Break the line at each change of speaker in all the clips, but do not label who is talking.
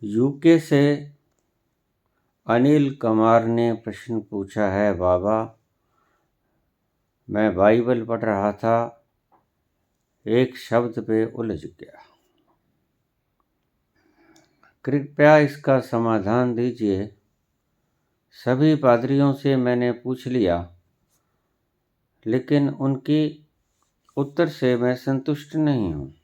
UK से अनिल कुमार ने प्रश्न पूछा है, बाबा मैं बाइबल पढ़ रहा था, एक शब्द पे उलझ गया, कृपया इसका समाधान दीजिए। सभी पादरियों से मैंने पूछ लिया, लेकिन उनकी उत्तर से मैं संतुष्ट नहीं हूँ।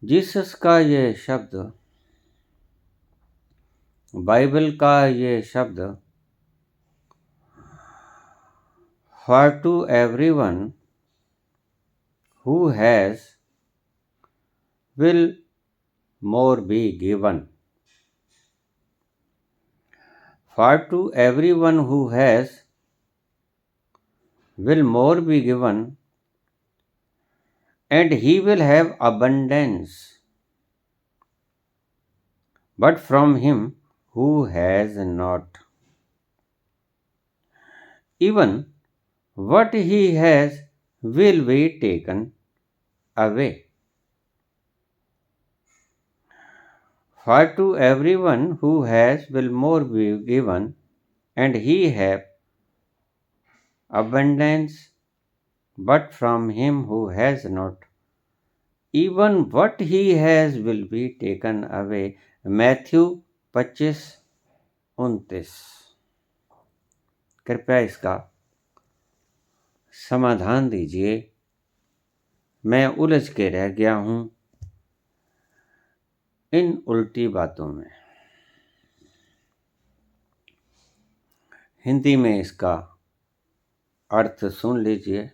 जीसस का ये शब्द, बाइबल का ये शब्द, for to everyone who has will more be given. For to everyone who has will more be given, and he will have abundance. But from him who has not, even what he has will be taken away. For to everyone who has will more be given, and he have abundance. But from him who has not, even what he has will be taken away. Matthew 25:29। कृपया इसका समाधान दीजिए, मैं उलझ के रह गया हूँ इन उल्टी बातों में। हिंदी में इसका अर्थ सुन लीजिए।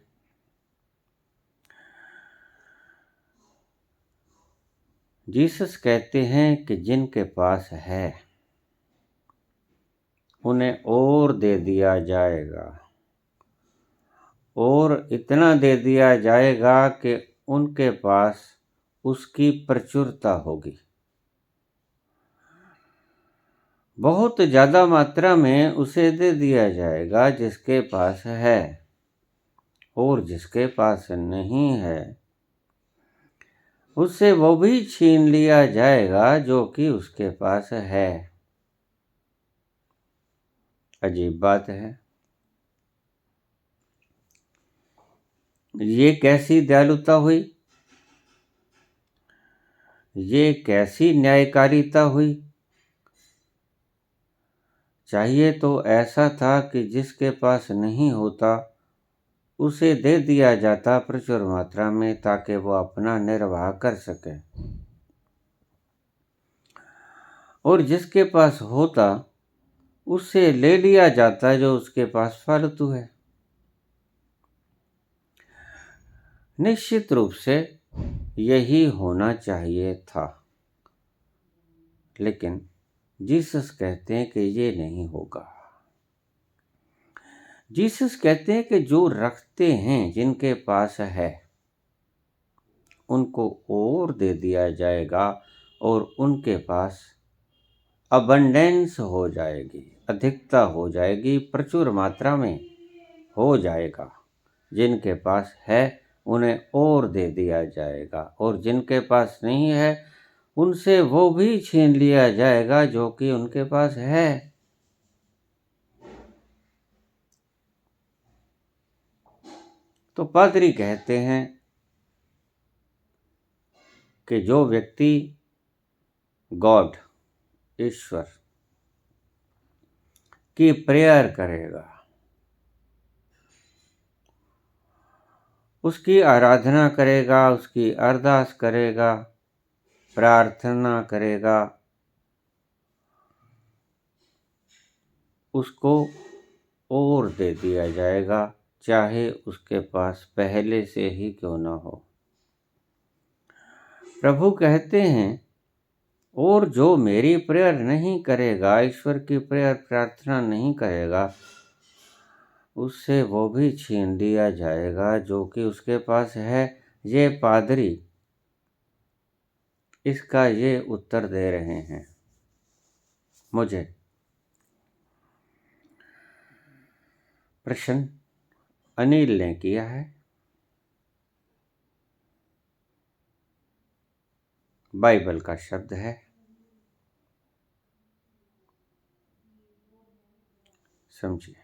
जीसस कहते हैं कि जिनके पास है उन्हें और दे दिया जाएगा, और इतना दे दिया जाएगा कि उनके पास उसकी प्रचुरता होगी। बहुत ज़्यादा मात्रा में उसे दे दिया जाएगा जिसके पास है, और जिसके पास नहीं है उससे वो भी छीन लिया जाएगा जो कि उसके पास है। अजीब बात है। ये कैसी दयालुता हुई, ये कैसी न्यायकारिता हुई। चाहिए तो ऐसा था कि जिसके पास नहीं होता उसे दे दिया जाता प्रचुर मात्रा में, ताकि वो अपना निर्वाह कर सके, और जिसके पास होता उससे ले लिया जाता जो उसके पास फालतू है। निश्चित रूप से यही होना चाहिए था, लेकिन जीसस कहते हैं कि ये नहीं होगा। जीसस कहते हैं कि जो रखते हैं, जिनके पास है, उनको और दे दिया जाएगा, और उनके पास अबंडेंस हो जाएगी, अधिकता हो जाएगी, प्रचुर मात्रा में हो जाएगा। जिनके पास है उन्हें और दे दिया जाएगा, और जिनके पास नहीं है उनसे वो भी छीन लिया जाएगा जो कि उनके पास है। तो पादरी कहते हैं कि जो व्यक्ति गॉड, ईश्वर की प्रेयर करेगा, उसकी आराधना करेगा, उसकी अरदास करेगा, प्रार्थना करेगा, उसको और दे दिया जाएगा, चाहे उसके पास पहले से ही क्यों ना हो। प्रभु कहते हैं, और जो मेरी प्रेयर नहीं करेगा, ईश्वर की प्रेयर प्रार्थना नहीं करेगा, उससे वो भी छीन लिया जाएगा जो कि उसके पास है। ये पादरी इसका ये उत्तर दे रहे हैं मुझे। प्रश्न अनिल ने किया है। बाइबल का शब्द है। समझिए,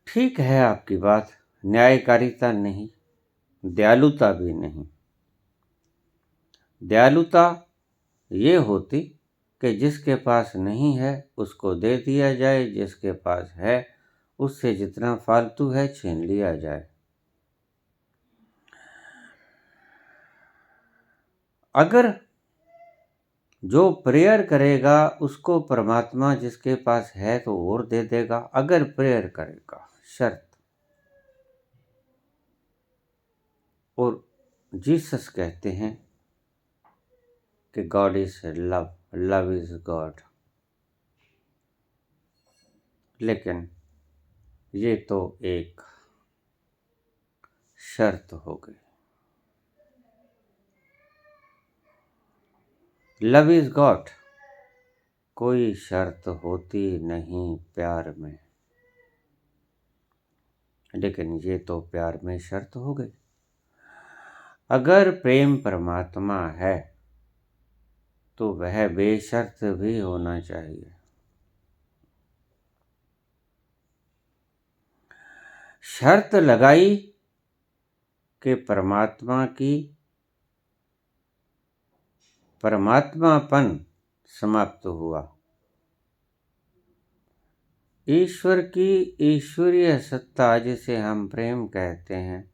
ठीक है आपकी बात, न्यायकारिता नहीं, दयालुता भी नहीं। दयालुता ये होती कि जिसके पास नहीं है उसको दे दिया जाए, जिसके पास है उससे जितना फालतू है छीन लिया जाए। अगर जो प्रेयर करेगा उसको परमात्मा जिसके पास है तो और दे देगा, अगर प्रेयर करेगा, शर्त। और जीसस कहते हैं कि God is love, love is God. लेकिन ये तो एक शर्त हो गई। लव इज गॉड, कोई शर्त होती नहीं प्यार में, लेकिन ये तो प्यार में शर्त हो गई। अगर प्रेम परमात्मा है तो वह बेशर्त भी होना चाहिए। शर्त लगाई कि परमात्मापन समाप्त हुआ। ईश्वर की ईश्वरीय सत्ता जिसे हम प्रेम कहते हैं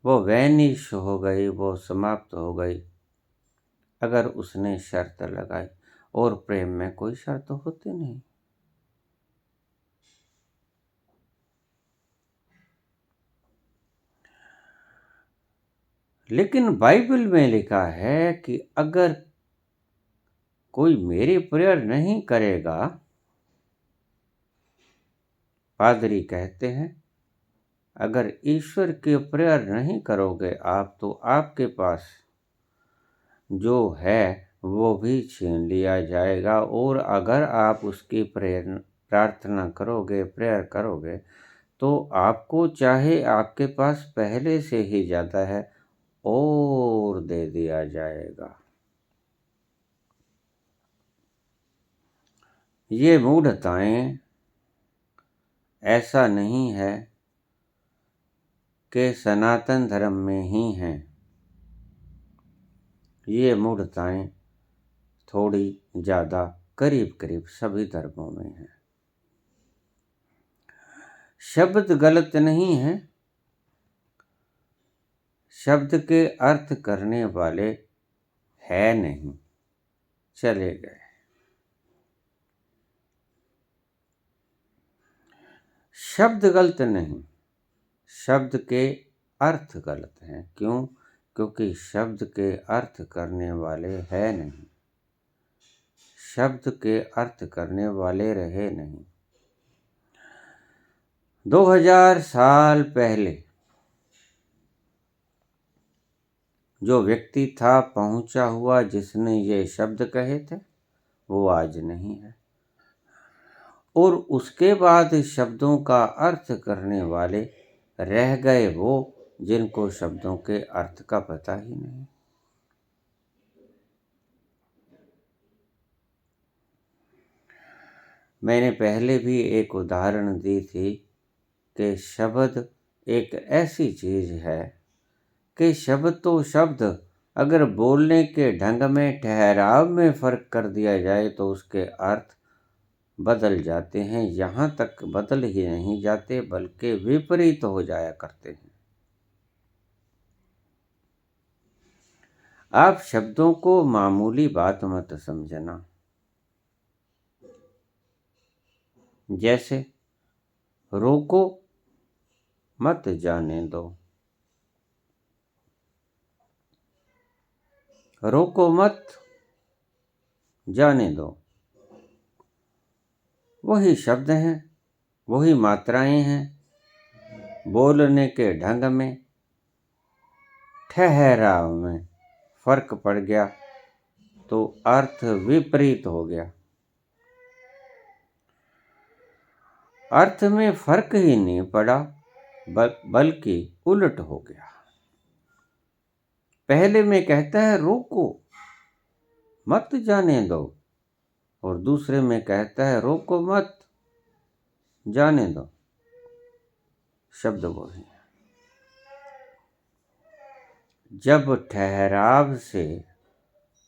वो वैनिश हो गई, वो समाप्त हो गई अगर उसने शर्त लगाई। और प्रेम में कोई शर्त होती नहीं। लेकिन बाइबल में लिखा है कि अगर कोई मेरी प्रेयर नहीं करेगा, पादरी कहते हैं, अगर ईश्वर की प्रेयर नहीं करोगे आप तो आपके पास जो है वो भी छीन लिया जाएगा। और अगर आप उसकी प्रार्थना करोगे, प्रेयर करोगे, तो आपको चाहे आपके पास पहले से ही ज़्यादा है और दे दिया जाएगा। ये मूढ़ताएं ऐसा नहीं है कि सनातन धर्म में ही हैं। ये मूढ़ताएं थोड़ी ज़्यादा करीब करीब सभी धर्मों में हैं। शब्द गलत नहीं है, शब्द के अर्थ करने वाले है नहीं, चले गए। शब्द गलत नहीं, शब्द के अर्थ गलत हैं। क्यों? क्योंकि शब्द के अर्थ करने वाले है नहीं, शब्द के अर्थ करने वाले रहे नहीं। 2000 साल पहले जो व्यक्ति था पहुंचा हुआ जिसने ये शब्द कहे थे वो आज नहीं है। और उसके बाद शब्दों का अर्थ करने वाले रह गए वो जिनको शब्दों के अर्थ का पता ही नहीं। मैंने पहले भी एक उदाहरण दी थी कि शब्द एक ऐसी चीज है कि शब्द तो शब्द अगर बोलने के ढंग में, ठहराव में फर्क कर दिया जाए तो उसके अर्थ बदल जाते हैं। यहाँ तक बदल ही नहीं जाते बल्कि विपरीत हो जाया करते हैं। आप शब्दों को मामूली बात मत समझना। जैसे रोको मत जाने दो, रोको मत जाने दो, वही शब्द हैं, वही मात्राएं हैं। बोलने के ढंग में, ठहराव में फर्क पड़ गया तो अर्थ विपरीत हो गया। अर्थ में फर्क ही नहीं पड़ा, बल्कि उलट हो गया। पहले में कहता है रोको, मत जाने दो, और दूसरे में कहता है रोको मत, जाने दो। शब्द वही है। जब ठहराव से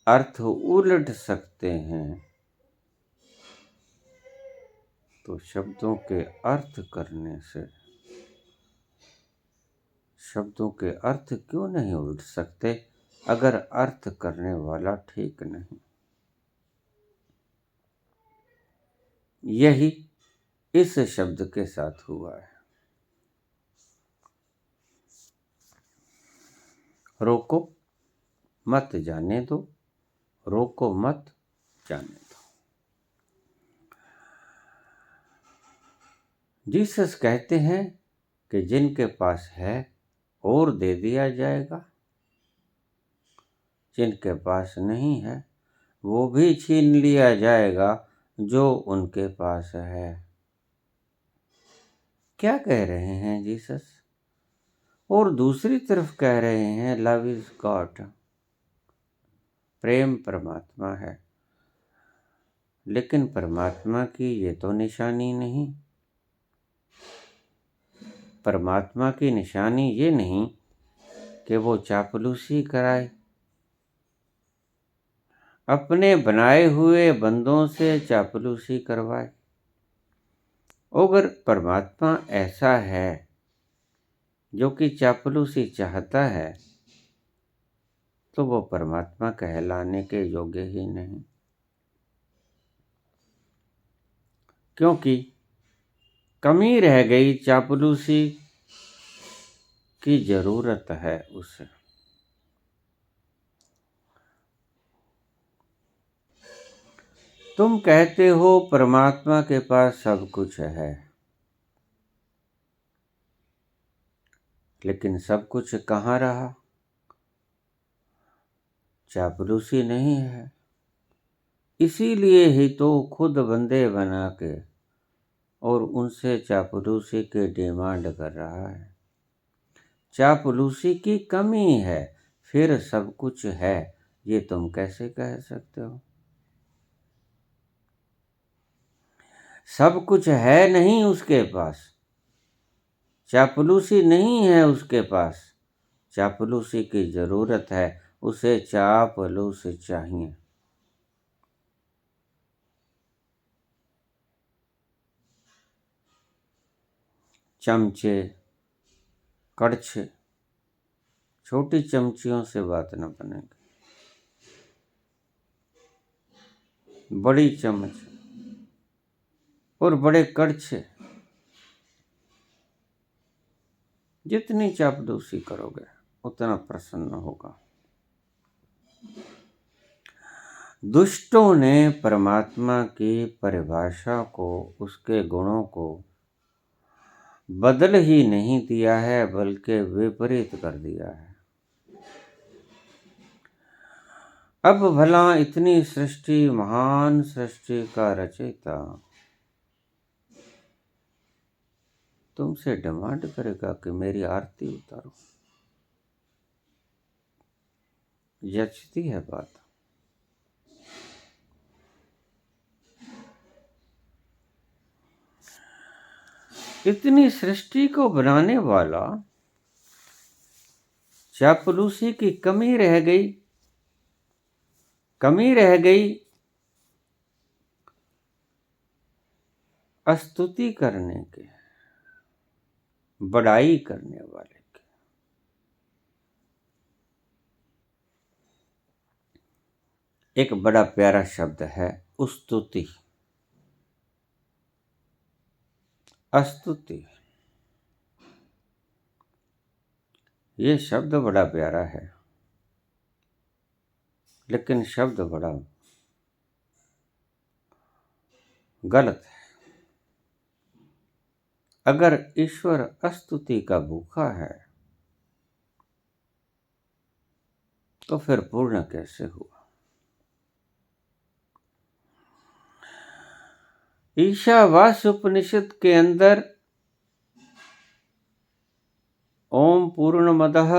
अर्थ उलट सकते हैं तो शब्दों के अर्थ करने से शब्दों के अर्थ क्यों नहीं उलट सकते अगर अर्थ करने वाला ठीक नहीं। यही इस शब्द के साथ हुआ है। रोको मत जाने दो, रोको मत जाने दो। जीसस कहते हैं कि जिनके पास है और दे दिया जाएगा, जिनके पास नहीं है वो भी छीन लिया जाएगा जो उनके पास है। क्या कह रहे हैं जीसस? और दूसरी तरफ कह रहे हैं लव इज गॉड, प्रेम परमात्मा है। लेकिन परमात्मा की ये तो निशानी नहीं। परमात्मा की निशानी ये नहीं कि वो चापलूसी कराए, अपने बनाए हुए बंदों से चापलूसी करवाए। अगर परमात्मा ऐसा है जो कि चापलूसी चाहता है तो वो परमात्मा कहलाने के योग्य ही नहीं, क्योंकि कमी रह गई चापलूसी की जरूरत है उसे। तुम कहते हो परमात्मा के पास सब कुछ है, लेकिन सब कुछ कहाँ रहा? चापलूसी नहीं है। इसीलिए ही तो खुद बंदे बना के और उनसे चापलूसी के डिमांड कर रहा है। चापलूसी की कमी है, फिर सब कुछ है, ये तुम कैसे कह सकते हो? सब कुछ है नहीं उसके पास, चापलूसी नहीं है उसके पास, चापलूसी की जरूरत है, उसे चापलूस चाहिए। चमचे, कड़छे, छोटी चमचियों से बात न बनेगी। बड़ी चम्मच और बड़े कड़छे, जितनी चापलूसी करोगे उतना प्रसन्न होगा। दुष्टों ने परमात्मा की परिभाषा को, उसके गुणों को बदल ही नहीं दिया है बल्कि विपरीत कर दिया है। अब भला इतनी सृष्टि, महान सृष्टि का रचयिता तुमसे डिमांड करेगा कि मेरी आरती उतारो? जचती है बात? इतनी सृष्टि को बनाने वाला चापलूसी की कमी रह गई स्तुति करने के, बड़ाई करने वाले की। एक बड़ा प्यारा शब्द है स्तुति, स्तुति। ये शब्द बड़ा प्यारा है, लेकिन शब्द बड़ा गलत है। अगर ईश्वर स्तुति का भूखा है तो फिर पूर्ण कैसे हुआ? ईशावास्य उपनिषद के अंदर ओम पूर्णमदः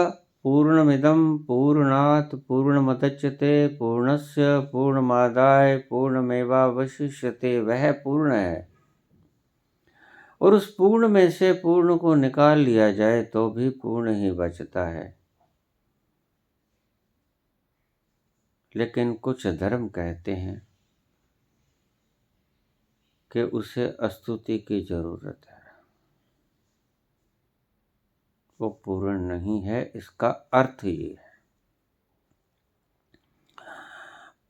पूर्णमिदं पूर्णात् पूर्णमुदच्यते पूर्णस्य पूर्णमादाय पूर्णमेवावशिष्यते। वह पूर्ण है और उस पूर्ण में से पूर्ण को निकाल लिया जाए तो भी पूर्ण ही बचता है। लेकिन कुछ धर्म कहते हैं कि उसे स्तुति की जरूरत है, वो पूर्ण नहीं है। इसका अर्थ ये है,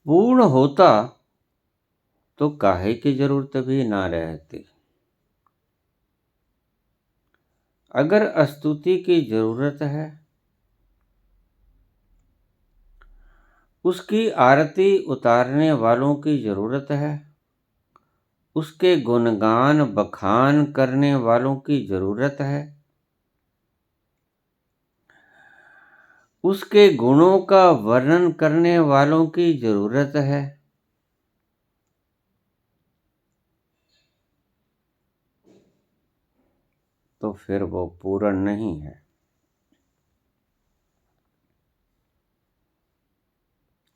पूर्ण होता तो काहे की जरूरत भी ना रहती। अगर स्तुति की जरूरत है, उसकी आरती उतारने वालों की जरूरत है, उसके गुणगान बखान करने वालों की जरूरत है, उसके गुणों का वर्णन करने वालों की जरूरत है, तो फिर वो पूर्ण नहीं है।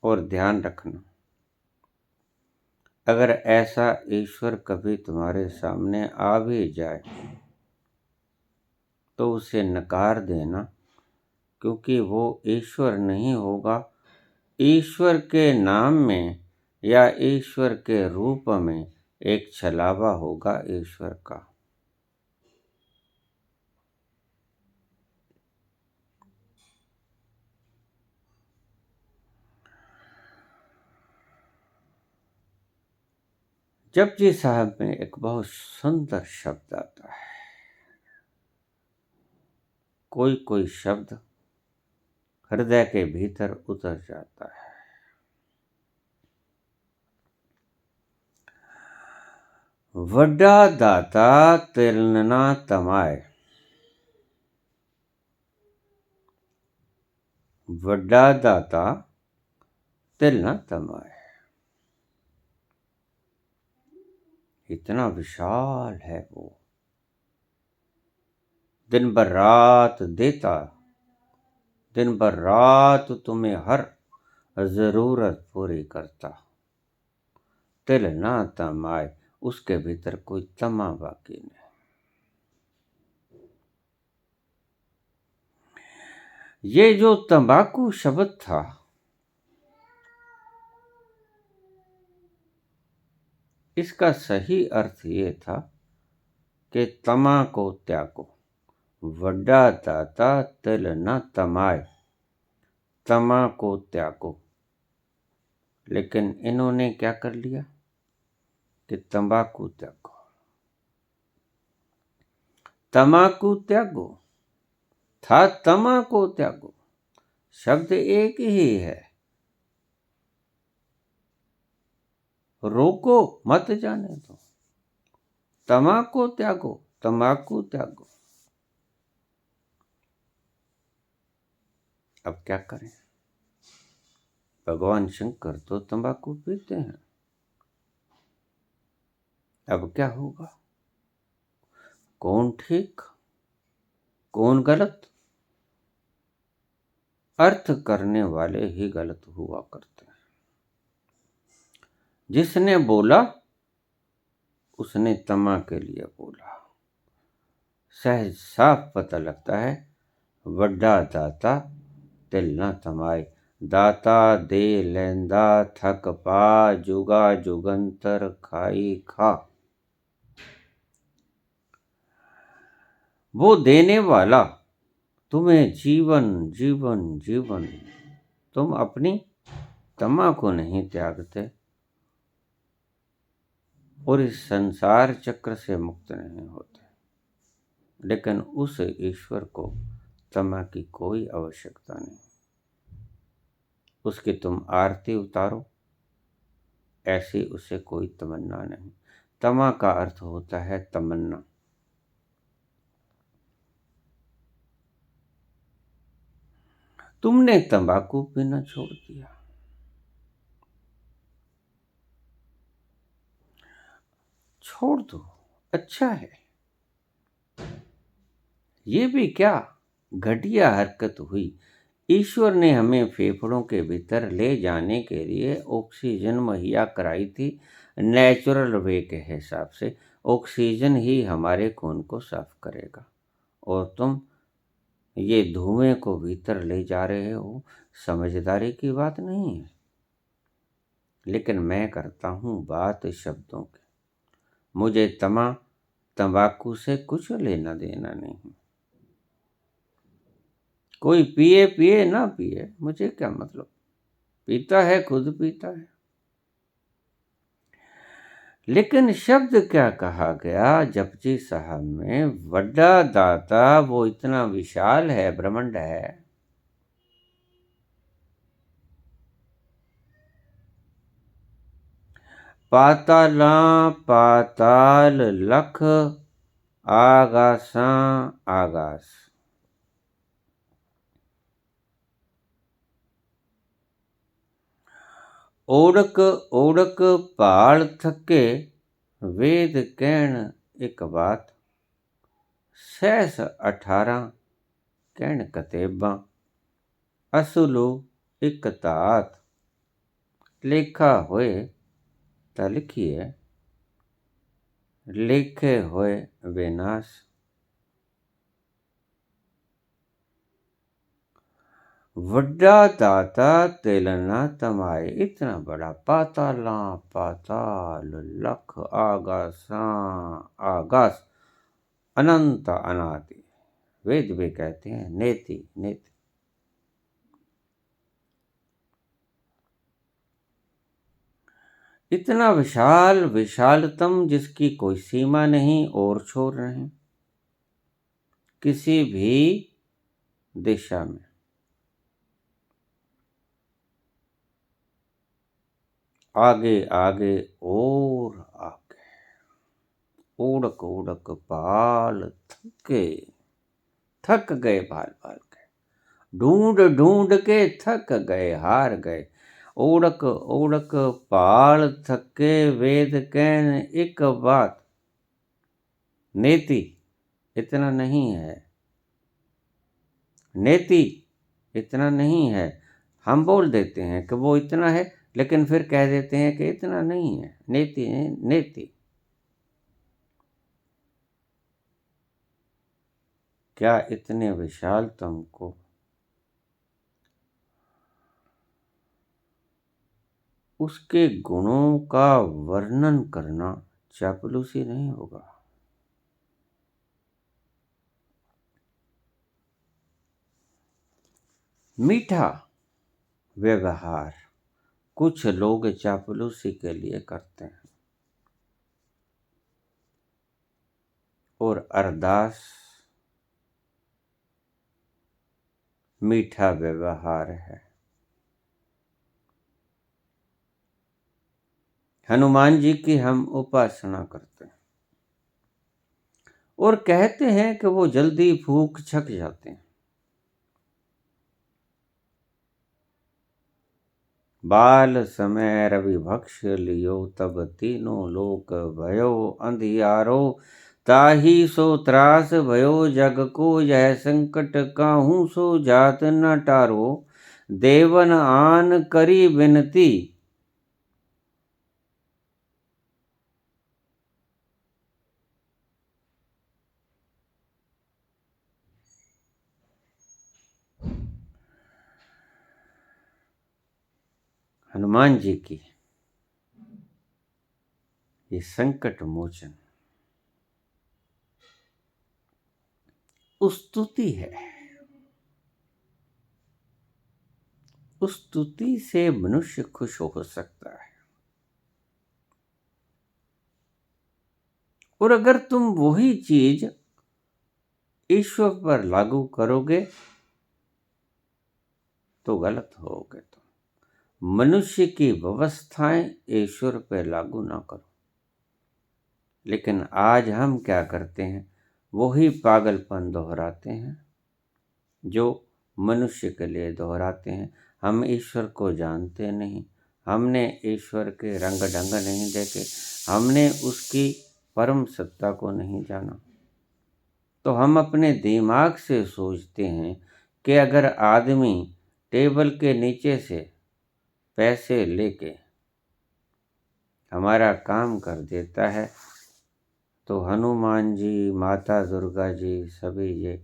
और ध्यान रखना, अगर ऐसा ईश्वर कभी तुम्हारे सामने आ भी जाए तो उसे नकार देना, क्योंकि वो ईश्वर नहीं होगा। ईश्वर के नाम में या ईश्वर के रूप में एक छलावा होगा ईश्वर का। जपजी साहब में एक बहुत सुंदर शब्द आता है। कोई कोई शब्द हृदय के भीतर उतर जाता है। वड्डा दाता तिलना तमाए। वड्डा दाता तिलना तमाए। इतना विशाल है वो, दिन भर रात देता, दिन भर रात तुम्हें हर जरूरत पूरी करता। तिल ना तमाए, उसके भीतर कोई तमा बाकी नहीं। ये जो तंबाकू शब्द था, इसका सही अर्थ ये था कि तमा को त्यागो। वड्डा दाता तिल न तमाए, तमा को त्यागो। लेकिन इन्होंने क्या कर लिया कि तंबाकू त्यागो, तमाकू त्यागो था, तमा को त्यागो। शब्द एक ही है, रोको मत जाने दो। तमाकू त्यागो, तंबाकू त्यागो। अब क्या करें, भगवान शंकर तो तंबाकू पीते हैं। अब क्या होगा, कौन ठीक कौन गलत? अर्थ करने वाले ही गलत हुआ करते हैं। जिसने बोला उसने तमा के लिए बोला। सहज साफ पता लगता है, वड्डा दाता तिल न तमाए। दाता दे लैंदा थक पा, जुगा जुगंतर खाई खा। वो देने वाला तुम्हें जीवन जीवन जीवन, तुम अपनी तमा को नहीं त्यागते और इस संसार चक्र से मुक्त नहीं होते। लेकिन उस ईश्वर को तमा की कोई आवश्यकता नहीं। उसकी तुम आरती उतारो, ऐसी उसे कोई तमन्ना नहीं। तमा का अर्थ होता है तमन्ना। तुमने तंबाकू पीना छोड़ दिया, छोड़ दो, अच्छा है। ये भी क्या, घटिया हरकत हुई। ईश्वर ने हमें फेफड़ों के भीतर ले जाने के लिए ऑक्सीजन मुहैया कराई थी। नेचुरल वे के हिसाब से ऑक्सीजन ही हमारे खून को साफ करेगा, और तुम ये धुएं को भीतर ले जा रहे हो। समझदारी की बात नहीं है, लेकिन मैं करता हूँ बात शब्दों की। मुझे तंबाकू से कुछ लेना देना नहीं। कोई पिए पिए ना पिए, मुझे क्या मतलब, पीता है खुद पीता है। लेकिन शब्द क्या कहा गया जपजी साहब में, वड्डा दाता वो इतना विशाल है, ब्रह्मांड है। पाताला पाताल लख आगासां आगास। ओढ़क ओढ़क पहाड़ थके, वेद कहण एक बात। सहस 18 कहण कतेबां, असुलु एक तात। लेखा होए तां लिखिए, लेखे होए विनाश। वड्डा दाता तेलना तमाए, इतना बड़ा। पाताला पाताल लख आगासां आगास, अनंत अनादि। वेद भी कहते हैं नेति नेति। इतना विशाल विशालतम जिसकी कोई सीमा नहीं और छोर नहीं, किसी भी दिशा में। आगे आगे और आगे। ओढ़क ओढ़क बाल थके, थक गए बाल बाल के। ढूंढ ढूंढ के थक गए, हार गए। ओढ़क ओढ़क पाल थके, वेद कहन एक बात। नेति इतना नहीं है, नेति इतना नहीं है। हम बोल देते हैं कि वो इतना है, लेकिन फिर कह देते हैं कि इतना नहीं है। नेति नेति। क्या इतने विशाल तुमको उसके गुणों का वर्णन करना चापलूसी नहीं होगा? मीठा व्यवहार कुछ लोग चापलूसी के लिए करते हैं, और अरदास मीठा व्यवहार है। हनुमान जी की हम उपासना करते हैं और कहते हैं कि वो जल्दी भूख छक जाते हैं। बाल समय रवि भक्ष लियो, तब तीनों लोक भयो अंधियारो। ताही सो त्रास भयो जग को, यह संकट काहू सो जात न टारो। देवन आन करी विनती, हनुमान जी की ये संकट मोचन स्तुति है। उस स्तुति से मनुष्य खुश हो सकता है। और अगर तुम वही चीज ईश्वर पर लागू करोगे तो गलत होगे। तुम मनुष्य की व्यवस्थाएं ईश्वर पर लागू ना करो। लेकिन आज हम क्या करते हैं, वही पागलपन दोहराते हैं जो मनुष्य के लिए दोहराते हैं। हम ईश्वर को जानते नहीं, हमने ईश्वर के रंग ढंग नहीं देखे, हमने उसकी परम सत्ता को नहीं जाना। तो हम अपने दिमाग से सोचते हैं कि अगर आदमी टेबल के नीचे से पैसे लेके हमारा काम कर देता है तो हनुमान जी, माता दुर्गा जी, सभी ये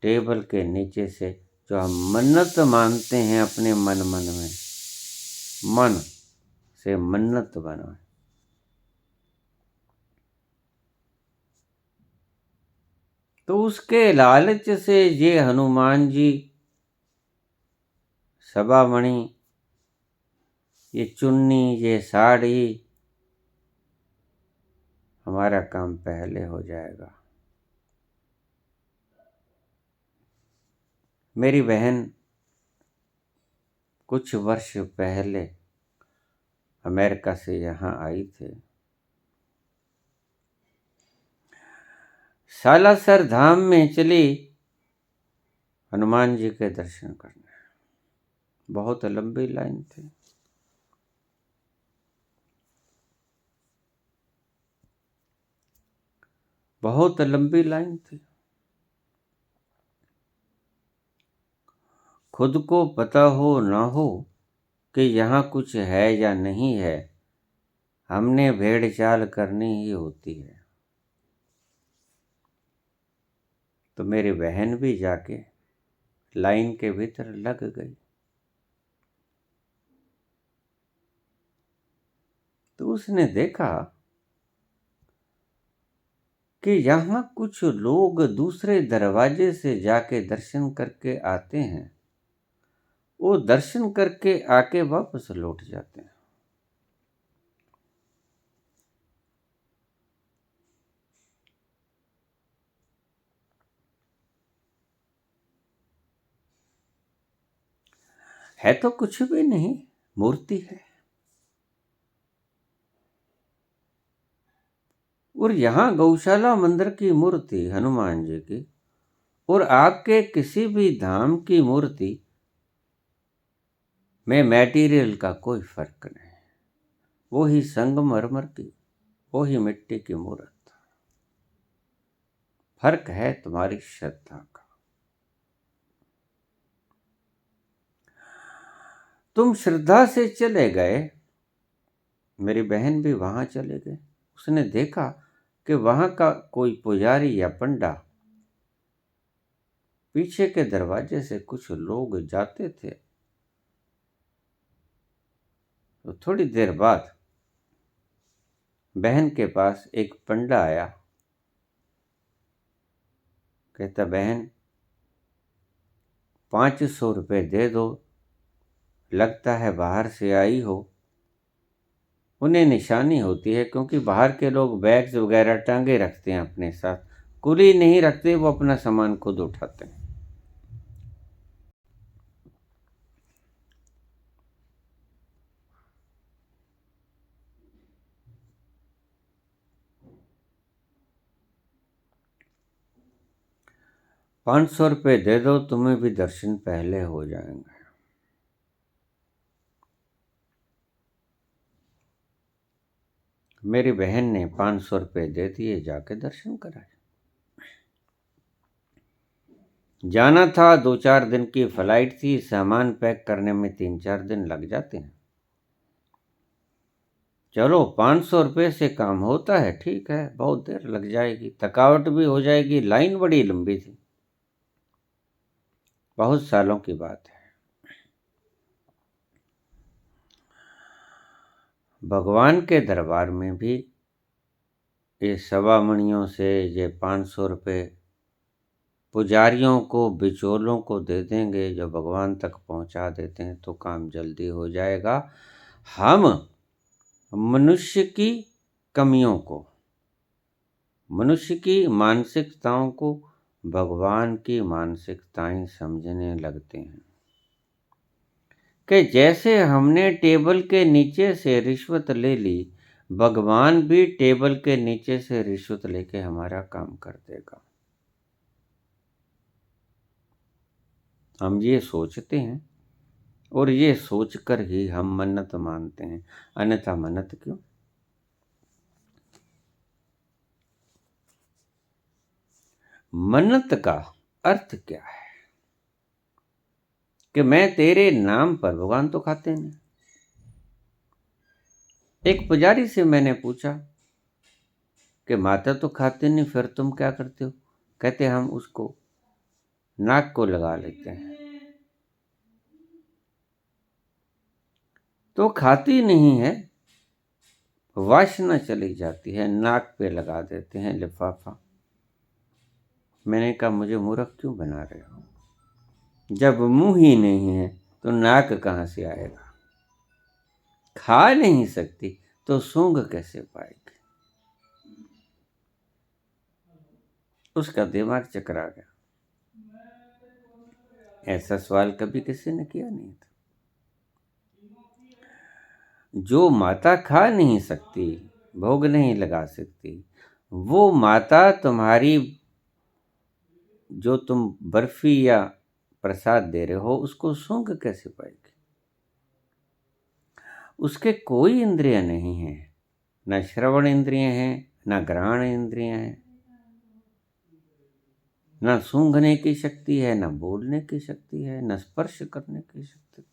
टेबल के नीचे से जो हम मन्नत मानते हैं अपने मन मन में, मन से मन्नत बनाए, तो उसके लालच से ये हनुमान जी, सभामणि, ये चुन्नी, ये साड़ी, हमारा काम पहले हो जाएगा। मेरी बहन कुछ वर्ष पहले अमेरिका से यहाँ आई थी, सालासर धाम में चली हनुमान जी के दर्शन करने। बहुत लंबी लाइन थी। बहुत लंबी लाइन थी। खुद को पता हो ना हो कि यहाँ कुछ है या नहीं है, हमने भेड़ चाल करनी ही होती है। तो मेरी बहन भी जाके लाइन के भीतर लग गई। तो उसने देखा कि यहाँ कुछ लोग दूसरे दरवाजे से जाके दर्शन करके आते हैं, वो दर्शन करके आके वापस लौट जाते हैं। है तो कुछ भी नहीं, मूर्ति है। और यहाँ गौशाला मंदिर की मूर्ति हनुमान जी की और आपके किसी भी धाम की मूर्ति में मटेरियल का कोई फर्क नहीं। वो ही संगमरमर की, वो ही मिट्टी की मूर्त। फर्क है तुम्हारी श्रद्धा का। तुम श्रद्धा से चले गए, मेरी बहन भी वहां चले गए। उसने देखा कि वहां का कोई पुजारी या पंडा पीछे के दरवाजे से कुछ लोग जाते थे। तो थोड़ी देर बाद बहन के पास एक पंडा आया। कहता, बहन 500 रुपये दे दो, लगता है बाहर से आई हो। उन्हें निशानी होती है, क्योंकि बाहर के लोग बैग्स वगैरह टांगे रखते हैं अपने साथ, कुली नहीं रखते, वो अपना सामान खुद उठाते हैं। ₹500 दे दो, तुम्हें भी दर्शन पहले हो जाएंगे। मेरी बहन ने 500 रुपये दे दिए, जाके दर्शन कराए। जाना था, 2-4 दिन की फ्लाइट थी, सामान पैक करने में 3-4 दिन लग जाते हैं। चलो 500 रुपये से काम होता है, ठीक है, बहुत देर लग जाएगी, थकावट भी हो जाएगी, लाइन बड़ी लंबी थी। बहुत सालों की बात है। भगवान के दरबार में भी ये सवामणियों से ये 500 रुपये पुजारियों को, बिचौलों को दे देंगे, जो भगवान तक पहुंचा देते हैं, तो काम जल्दी हो जाएगा। हम मनुष्य की कमियों को, मनुष्य की मानसिकताओं को भगवान की मानसिकताएं समझने लगते हैं कि जैसे हमने टेबल के नीचे से रिश्वत ले ली, भगवान भी टेबल के नीचे से रिश्वत लेके हमारा काम कर देगा। हम ये सोचते हैं और ये सोचकर ही हम मन्नत मानते हैं, अन्यथा मन्नत क्यों। मन्नत का अर्थ क्या है कि मैं तेरे नाम पर, भगवान तो खाते नहीं। एक पुजारी से मैंने पूछा कि माता तो खाते नहीं, फिर तुम क्या करते हो? कहते हम उसको नाक को लगा लेते हैं। तो खाती नहीं है, वासना चली जाती है, नाक पे लगा देते हैं लिफाफा। मैंने कहा मुझे मूर्ख क्यों बना रहे हो? जब मुंह ही नहीं है तो नाक कहाँ से आएगा? खा नहीं सकती तो सूंघ कैसे पाएगी? उसका दिमाग चकरा गया। ऐसा सवाल कभी किसी ने किया नहीं था। जो माता खा नहीं सकती, भोग नहीं लगा सकती, वो माता तुम्हारी जो तुम बर्फी या प्रसाद दे रहे हो उसको सूंघ कैसे पाएगी? उसके कोई इंद्रिय नहीं है, न श्रवण इंद्रिय हैं, न ग्रहण इंद्रिय हैं, न सूंघने की शक्ति है, न बोलने की शक्ति है, न स्पर्श करने की शक्ति।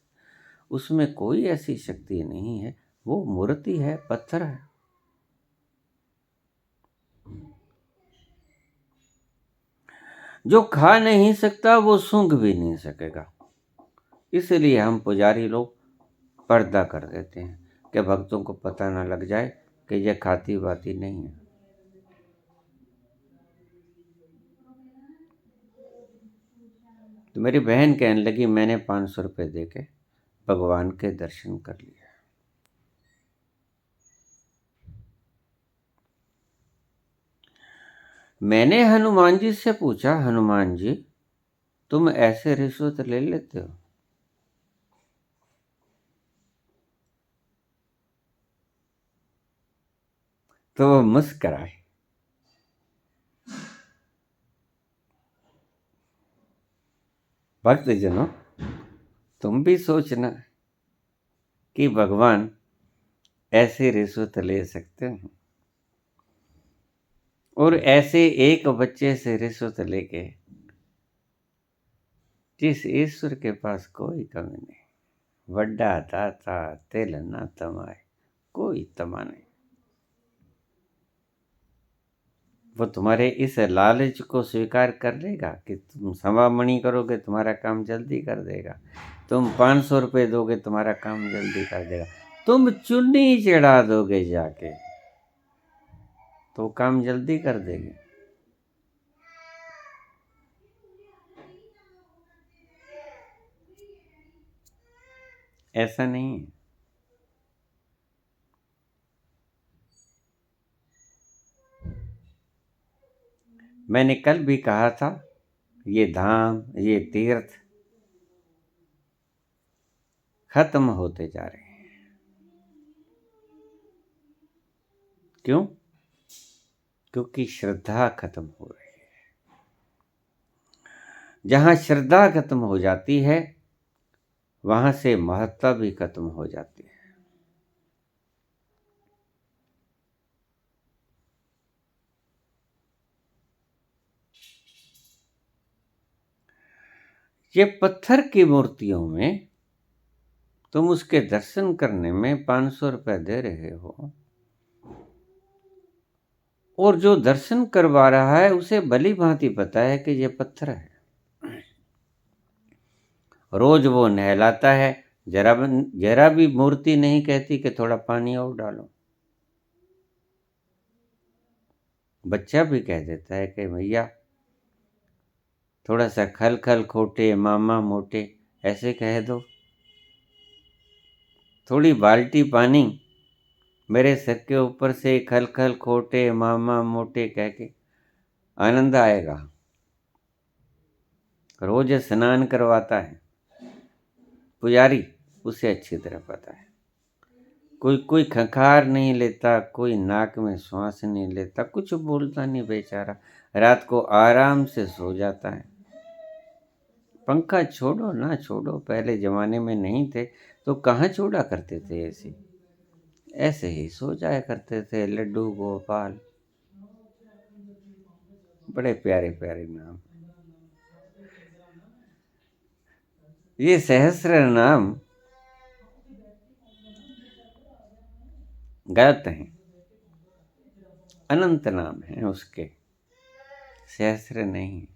उसमें कोई ऐसी शक्ति नहीं है। वो मूर्ति है, पत्थर है। जो खा नहीं सकता वो सूंघ भी नहीं सकेगा। इसलिए हम पुजारी लोग पर्दा कर देते हैं कि भक्तों को पता ना लग जाए कि ये खाती बाती नहीं है। तो मेरी बहन कहने लगी मैंने 500 रुपये दे के भगवान के दर्शन कर लिए। मैंने हनुमान जी से पूछा, हनुमान जी तुम ऐसे रिश्वत ले लेते हो? तो वो मुस्कराए। भक्तजनों, तुम भी सोचना कि भगवान ऐसे रिश्वत ले सकते हैं, और ऐसे एक बच्चे से रिश्वत लेके जिस ईश्वर के पास कोई कमी नहीं, वड्डा दाता तिल न तमाए, कोई तमा नहीं, वो तुम्हारे इस लालच को स्वीकार कर लेगा कि तुम समामणि करोगे तुम्हारा काम जल्दी कर देगा, तुम 500 रुपये दोगे तुम्हारा काम जल्दी कर देगा, तुम चुन्नी चढ़ा दोगे जाके तो काम जल्दी कर देगी? ऐसा नहीं है। मैंने कल भी कहा था, ये धाम, ये तीर्थ खत्म होते जा रहे हैं। क्यों? क्योंकि श्रद्धा खत्म हो रही है। जहां श्रद्धा खत्म हो जाती है वहां से महत्ता भी खत्म हो जाती है। ये पत्थर की मूर्तियों में तुम उसके दर्शन करने में 500 रुपये दे रहे हो, और जो दर्शन करवा रहा है उसे भली भांति पता है कि ये पत्थर है। रोज वो नहलाता है, जरा भी मूर्ति नहीं कहती कि थोड़ा पानी और डालो। बच्चा भी कह देता है कि भैया थोड़ा सा खल खल खोटे मामा मोटे, ऐसे कह दो, थोड़ी बाल्टी पानी मेरे सिर के ऊपर से खल खल खोटे मामा मोटे कह के आनंद आएगा। रोज स्नान करवाता है पुजारी, उसे अच्छी तरह पता है। कोई कोई खंखार नहीं लेता, कोई नाक में श्वास नहीं लेता, कुछ बोलता नहीं बेचारा, रात को आराम से सो जाता है। पंखा छोड़ो ना छोड़ो, पहले ज़माने में नहीं थे तो कहाँ छोड़ा करते थे ऐसे, ऐसे ही सो जाया करते थे लड्डू गोपाल। बड़े प्यारे प्यारे नाम। ये सहस्र नाम गलत हैं, अनंत नाम हैं उसके, सहस्र नहीं।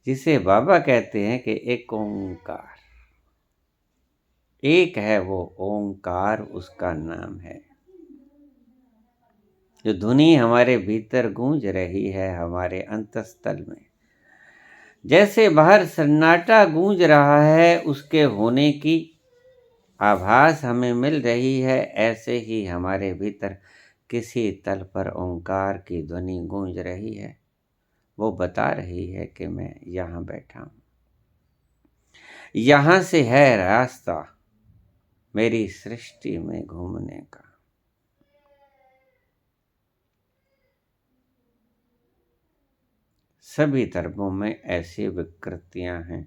जिसे बाबा कहते हैं कि एक ओंकार, एक है वो ओंकार, उसका नाम है। जो धुनी हमारे भीतर गूंज रही है, हमारे अंतस्थल में, जैसे बाहर सन्नाटा गूंज रहा है, उसके होने की आभास हमें मिल रही है, ऐसे ही हमारे भीतर किसी तल पर ओंकार की ध्वनि गूंज रही है। वो बता रही है कि मैं यहाँ बैठा हूँ, यहाँ से है रास्ता मेरी सृष्टि में घूमने का। सभी धर्मों में ऐसी विकृतियां हैं।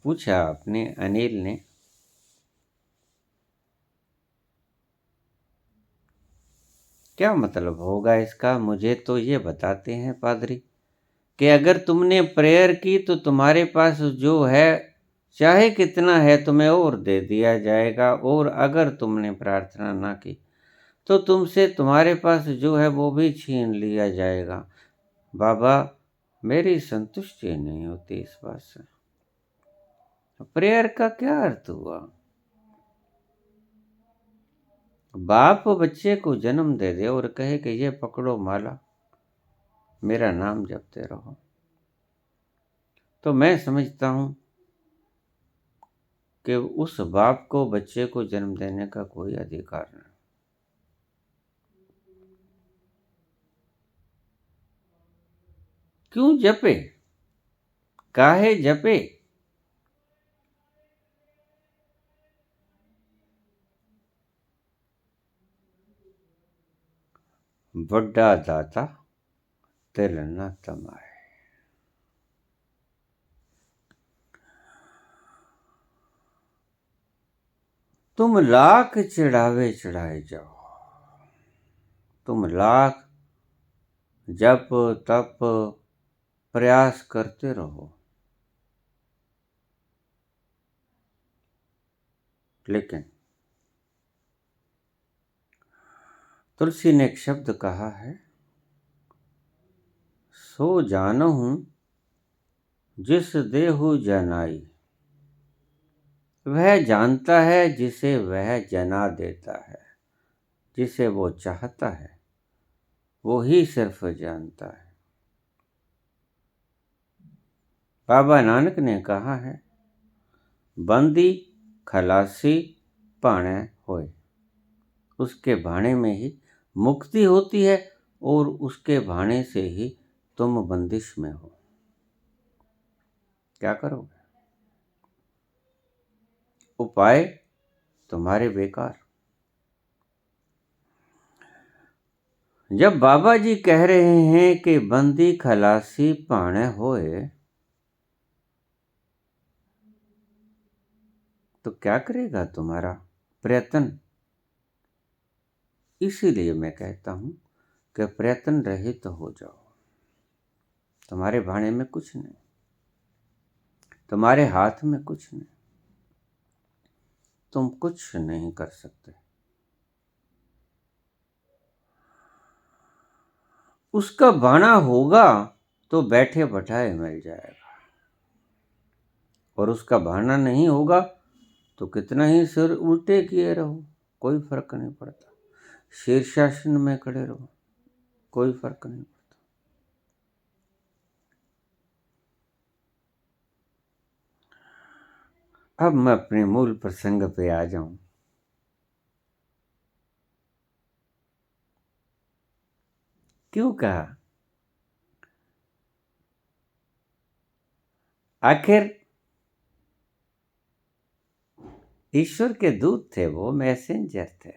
पूछा आपने, अनिल ने, क्या मतलब होगा इसका? मुझे तो ये बताते हैं पादरी कि अगर तुमने प्रेयर की तो तुम्हारे पास जो है चाहे कितना है तुम्हें और दे दिया जाएगा, और अगर तुमने प्रार्थना ना की तो तुमसे तुम्हारे पास जो है वो भी छीन लिया जाएगा। बाबा, मेरी संतुष्टि नहीं होती इस बात से। प्रेयर का क्या अर्थ हुआ? बाप बच्चे को जन्म दे दे और कहे कि ये पकड़ो माला, मेरा नाम जपते रहो, तो मैं समझता हूं कि उस बाप को बच्चे को जन्म देने का कोई अधिकार नहीं। क्यों जपे? काहे जपे? बड़ा दाता तिल न तमाए। तुम लाख चढ़ावे चढ़ाए जाओ, तुम लाख जप तप प्रयास करते रहो, लेकिन तुलसी ने एक शब्द कहा है, सो जानहूं जिस देहु जनाई। वह जानता है जिसे वह जना देता है, जिसे वो चाहता है वो ही सिर्फ जानता है। बाबा नानक ने कहा है, बंदी खलासी पाणे होए। उसके भाणे में ही मुक्ति होती है, और उसके भाणे से ही तुम बंदिश में हो। क्या करोगे? उपाय तुम्हारे बेकार। जब बाबा जी कह रहे हैं कि बंदी खलासी पाणे होए, तो क्या करेगा तुम्हारा प्रयत्न? इसीलिए मैं कहता हूं कि प्रयत्न रहित तो हो जाओ। तुम्हारे भाणे में कुछ नहीं, तुम्हारे हाथ में कुछ नहीं, तुम कुछ नहीं कर सकते। उसका भाना होगा तो बैठे बैठाए मिल जाएगा, और उसका भाना नहीं होगा तो कितना ही सिर उल्टे किए रहो, कोई फर्क नहीं पड़ता। शीर्षासन में खड़े रहो, कोई फर्क नहीं पड़ता। अब मैं अपने मूल प्रसंग पे आ जाऊं। क्यों कहा? आखिर ईश्वर के दूत थे, वो मैसेंजर थे,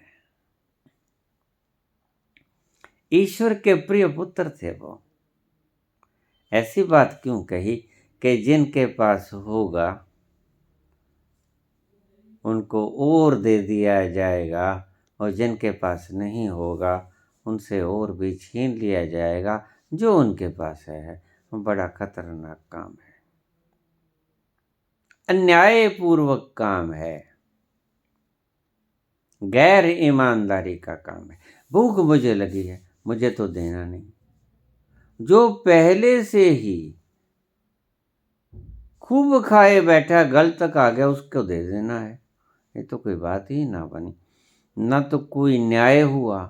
ईश्वर के प्रिय पुत्र थे वो। ऐसी बात क्यों कही कि जिनके पास होगा उनको और दे दिया जाएगा, और जिनके पास नहीं होगा उनसे और भी छीन लिया जाएगा जो उनके पास है। बड़ा खतरनाक काम है, अन्यायपूर्वक काम है, गैर ईमानदारी का काम है। भूख मुझे लगी है, मुझे तो देना नहीं, जो पहले से ही खूब खाए बैठा गल तक आ गया उसको दे देना है। ये तो कोई बात ही ना बनी, ना तो कोई न्याय हुआ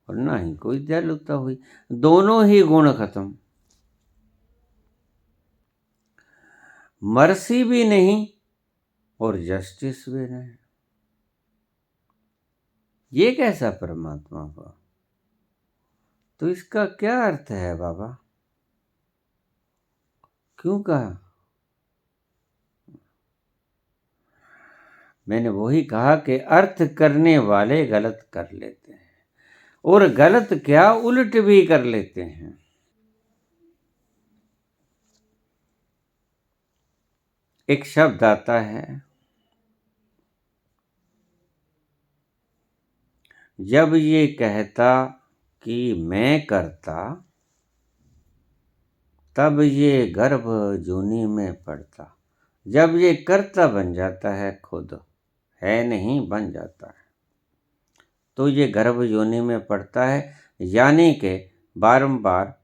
और ना ही कोई दयालुता हुई, दोनों ही गुण खत्म। मर्सी भी नहीं और जस्टिस भी नहीं। ये कैसा परमात्मा हुआ? तो इसका क्या अर्थ है बाबा? क्यों कहा? मैंने वही कहा कि अर्थ करने वाले गलत कर लेते हैं, और गलत क्या उल्ट भी कर लेते हैं। एक शब्द आता है, जब ये कहता कि मैं करता, तब ये गर्भ जूनी में पड़ता। जब ये करता बन जाता है, खुद है नहीं बन जाता है, तो ये गर्भ योनि में पड़ता है, यानी कि बारंबार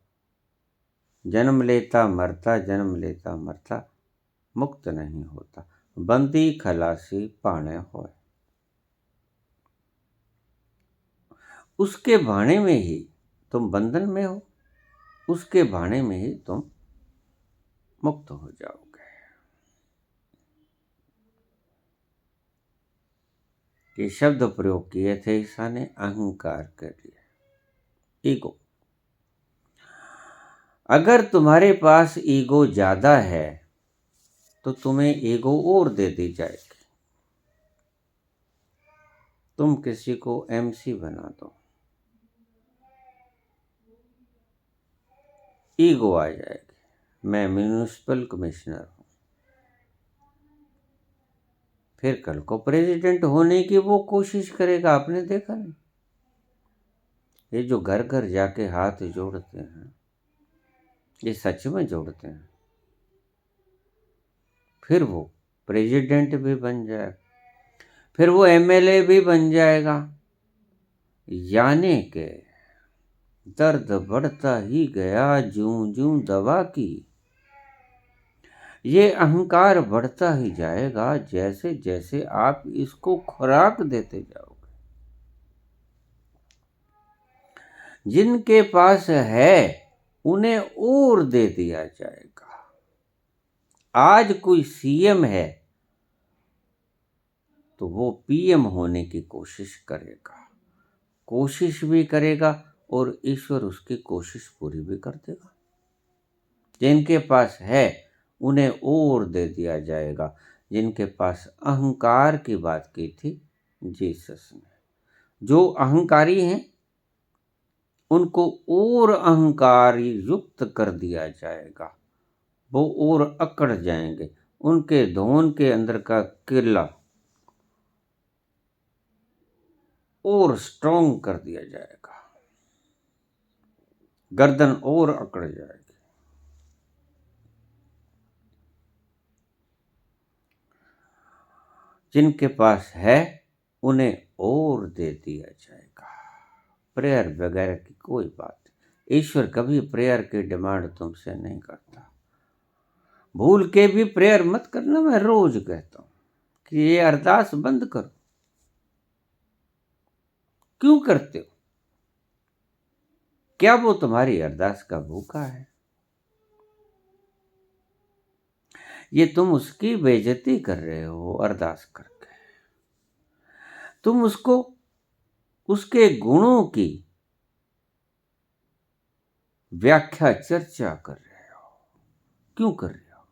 जन्म लेता मरता, जन्म लेता मरता, मुक्त नहीं होता। बंदी खलासी पाणे होए। उसके भाणे में ही तुम बंधन में हो, उसके भाणे में ही तुम मुक्त हो जाओगे। ये शब्द प्रयोग किए थे ईसा ने अहंकार के लिए, ईगो। अगर तुम्हारे पास ईगो ज्यादा है तो तुम्हें ईगो और दे दी जाएगी। तुम किसी को एमसी बना दो, ईगो आ जाएगी, मैं म्यूनिसिपल कमिश्नर हूं। फिर कल को प्रेसिडेंट होने की वो कोशिश करेगा, आपने देखा नहीं? ये जो घर घर जाके हाथ जोड़ते हैं, ये सच में जोड़ते हैं, फिर वो प्रेसिडेंट भी बन जाएगा, फिर वो एमएलए भी बन जाएगा। यानी के दर्द बढ़ता ही गया जूं जूं दवा की। ये अहंकार बढ़ता ही जाएगा जैसे जैसे आप इसको खुराक देते जाओगे। जिनके पास है उन्हें और दे दिया जाएगा। आज कोई सीएम है तो वो पीएम होने की कोशिश करेगा, कोशिश भी करेगा, और ईश्वर उसकी कोशिश पूरी भी कर देगा। जिनके पास है उन्हें और दे दिया जाएगा। जिनके पास अहंकार की बात की थी जीसस ने, जो अहंकारी हैं उनको और अहंकारी युक्त कर दिया जाएगा। वो और अकड़ जाएंगे, उनके धोन के अंदर का किला और स्ट्रॉन्ग कर दिया जाएगा, गर्दन और अकड़ जाएगी। जिनके पास है उन्हें और दे दिया जाएगा। प्रेयर वगैरह की कोई बात नहीं। ईश्वर कभी प्रेयर की डिमांड तुमसे नहीं करता। भूल के भी प्रेयर मत करना। मैं रोज कहता हूं कि ये अरदास बंद करो। क्यों करते हो? क्या वो तुम्हारी अरदास का भूखा है? ये तुम उसकी बेइज्जती कर रहे हो अरदास करके। तुम उसको, उसके गुणों की व्याख्या चर्चा कर रहे हो। क्यों कर रहे हो?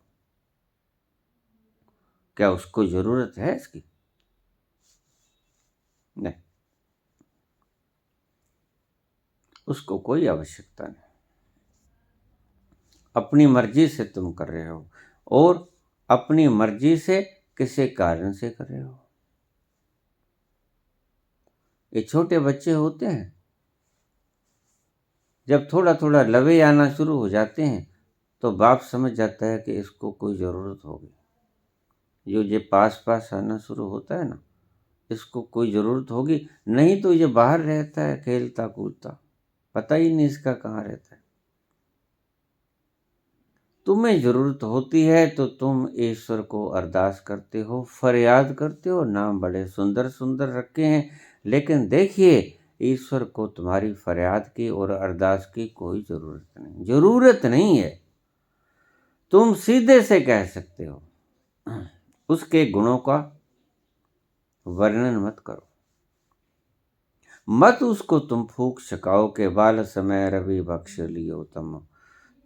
क्या उसको जरूरत है इसकी? नहीं, उसको कोई आवश्यकता नहीं। अपनी मर्जी से तुम कर रहे हो, और अपनी मर्जी से किसी कारण से कर रहे हो। ये छोटे बच्चे होते हैं, जब थोड़ा थोड़ा लवे आना शुरू हो जाते हैं तो बाप समझ जाता है कि इसको कोई ज़रूरत होगी। जो ये पास पास आना शुरू होता है ना, इसको कोई ज़रूरत होगी, नहीं तो ये बाहर रहता है खेलता कूदता, पता ही नहीं इसका कहाँ रहता है। तुम्हें ज़रूरत होती है तो तुम ईश्वर को अरदास करते हो, फरियाद करते हो। नाम बड़े सुंदर सुंदर रखे हैं, लेकिन देखिए ईश्वर को तुम्हारी फरियाद की और अरदास की कोई ज़रूरत नहीं है। तुम सीधे से कह सकते हो, उसके गुणों का वर्णन मत करो, मत उसको तुम फूंक सकाओ के बाल समय रवि बख्श लियो तम।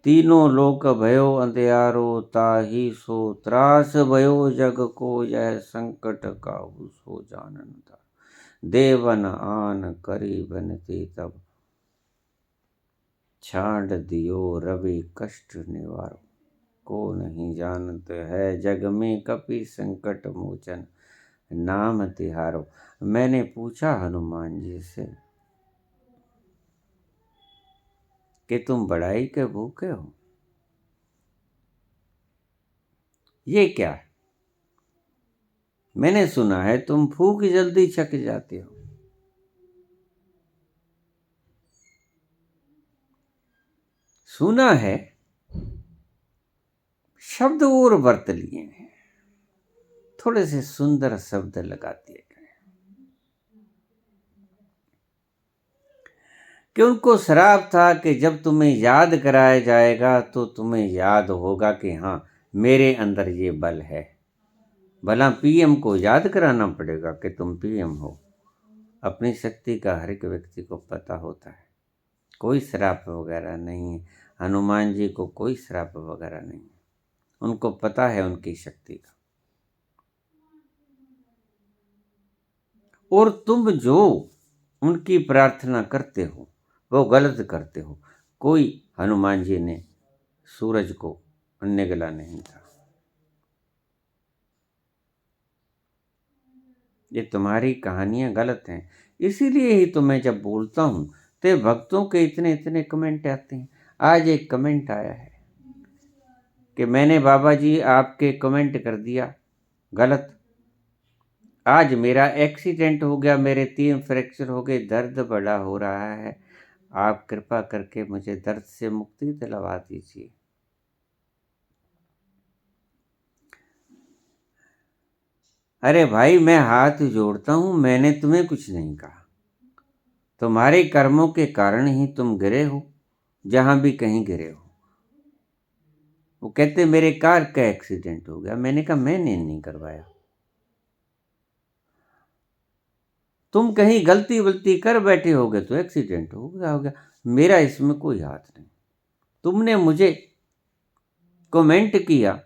तीनों लोक भयो अंधियारो ताहि सो त्रास भयो जग को यह संकट काहू सो जानन था। देवन आन करी बनती तब छांड दियो रवि कष्ट निवारो। को नहीं जानत है जग में कपि संकट मोचन नाम तिहारो। मैंने पूछा हनुमान जी से कि तुम बड़ाई के भूखे हो, ये क्या है? मैंने सुना है तुम भूख जल्दी छक जाते हो। सुना है, शब्द और बरत लिए हैं, थोड़े से सुंदर शब्द लगा दिए गए कि उनको श्राप था कि जब तुम्हें याद कराया जाएगा तो तुम्हें याद होगा कि हाँ मेरे अंदर ये बल है। भला पीएम को याद कराना पड़ेगा कि तुम पीएम हो। अपनी शक्ति का हर एक व्यक्ति को पता होता है, कोई श्राप वगैरह नहीं है। हनुमान जी को कोई श्राप वगैरह नहीं है, उनको पता है उनकी शक्ति का। और तुम जो उनकी प्रार्थना करते हो वो गलत करते हो। कोई हनुमान जी ने सूरज को निगला नहीं था। ये तुम्हारी कहानियां गलत हैं, इसीलिए ही तो मैं जब बोलता हूँ तो भक्तों के इतने इतने कमेंट आते हैं। आज एक कमेंट आया है कि मैंने बाबा जी आपके कमेंट कर दिया गलत, आज मेरा एक्सीडेंट हो गया, मेरे 3 फ्रैक्चर हो गए, दर्द बड़ा हो रहा है, आप कृपा करके मुझे दर्द से मुक्ति दिलवा दीजिए। अरे भाई मैं हाथ जोड़ता हूँ, मैंने तुम्हें कुछ नहीं कहा। तुम्हारे कर्मों के कारण ही तुम गिरे हो, जहां भी कहीं गिरे हो। वो कहते मेरे कार का एक्सीडेंट हो गया, मैंने कहा मैंने नहीं करवाया। तुम कहीं गलती वलती कर बैठे होगे तो एक्सीडेंट हो गया, मेरा इसमें कोई हाथ नहीं। तुमने मुझे कमेंट किया,